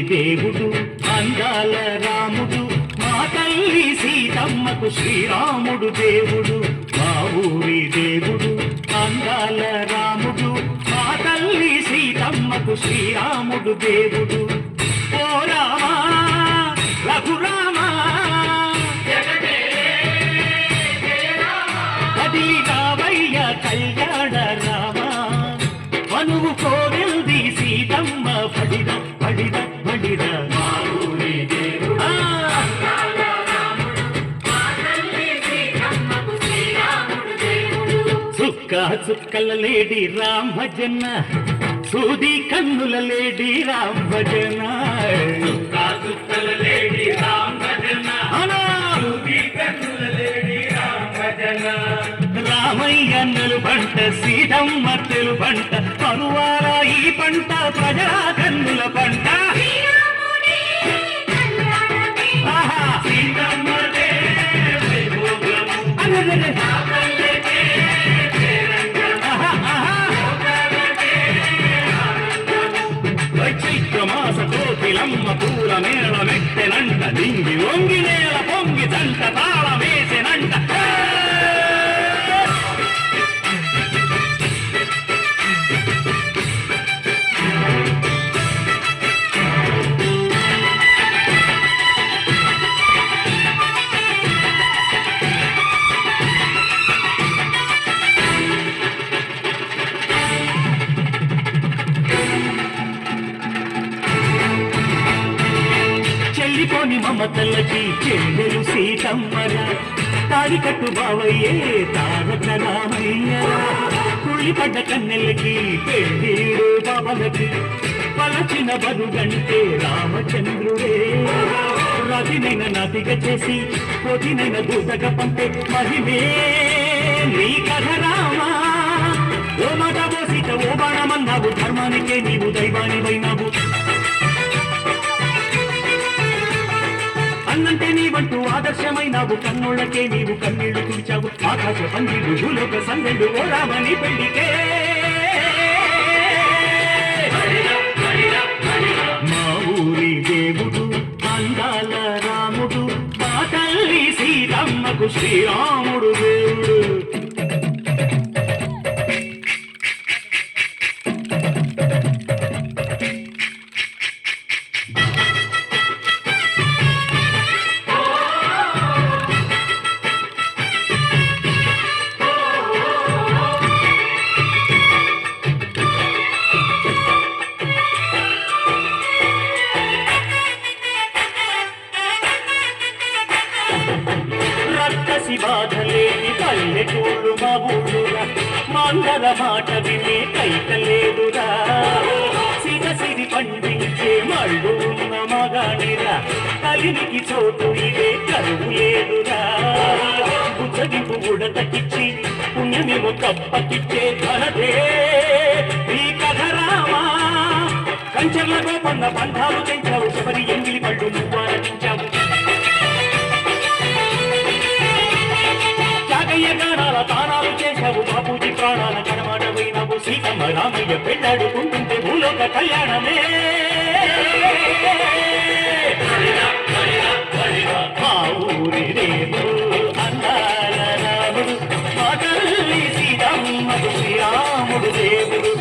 దేవుడు అందాల రాముడు మా తల్లి సీతమ్మకు శ్రీరాముడు దేవుడు మా ఊరి దేవుడు అందాల రాముడు మా తల్లి సీతమ్మకు శ్రీరాముడు దేవుడు ఓ రామా రఘురామా కదిలి రావయ్య కళ్యాణ రామా మనువు కోరిల్ది సీతమ్మ పడిద పడిద పడిద మా ఊరి దేవుడు చుక్క చుక్కల లేడి రామ్ భజన సూది కన్నుల లేడి రామ్ భజన చుక్క చుక్కల లేడి రామ్ భజన సూది కన్నుల లేడి రామ్ భజన రామయ్య పంట సీతమ్మ పంట పరువాల ఈ పంట ప్రజా కన్నుల పంట చైత్రమాస కోకిలమ్మ పూల మేళ మెట్టెనంట దింగి వంగి నేల పొంగి దంట తాళమేసెనంట చెల్లిపోని మమతలకి చెల్లెలు సీతమ్మరా తాడి కట్టు బావయ్యే తారక రామయ్య కుళ్ళిపడ్డ కన్నెలకి పెళ్ళిడు బావలకి పలచిన బరుగంటే రామచంద్రుడే రతినైన నాతిగా చేసి పొదినైన దూతగా పంపే మహిమే నీ కథ రామా ఓ మాట బోసిట ఓ బాణమన్నావు ధర్మానికే నీవు దైవానివైనావు అన్నంటే నీవంటూ ఆదర్శమైనావు కన్నోళ్ళకే నీవు కన్నీళ్లు తుడిచావు ఆకాశ పందిలు భూలోక సందెళ్ళు ఓ రామని పెళ్లికే మా ఊరి దేవుడు అందాల రాముడు మా తల్లి సీతమ్మకు శ్రీరాముడు దేవుడు బాధలేని పల్లెటూళ్ళు మా ఊళ్ళురా మందర మాట వినే కైకలేదురా సిగసిరి పండించే మళ్ళు ఉన్న మగాడిరా కలినికి చోటు ఇదే కరువు లేదురా బుచ్చగింపు ఉడతకిచ్చి పుణ్యమేమో కప్పకిచ్చే ఘనతే ఈ కథ రామా కంచెర్ల గోపన్న బంధాలు తెంచావు శబరి ఎంగిలి పళ్ళు నువ్వు ఆరగించావు గానాల తానాలు చేశావు బాబూజీ ప్రాణాల కనమాడమైనావు సీతమ్మ రామయ్య పెళ్ళాడుకుంటుంటే భూలోక కళ్యాణమే మా ఊరి దేవుడు అందాల రాముడు మా తల్లి సీతమ్మకు శ్రీరాముడు దేవుడు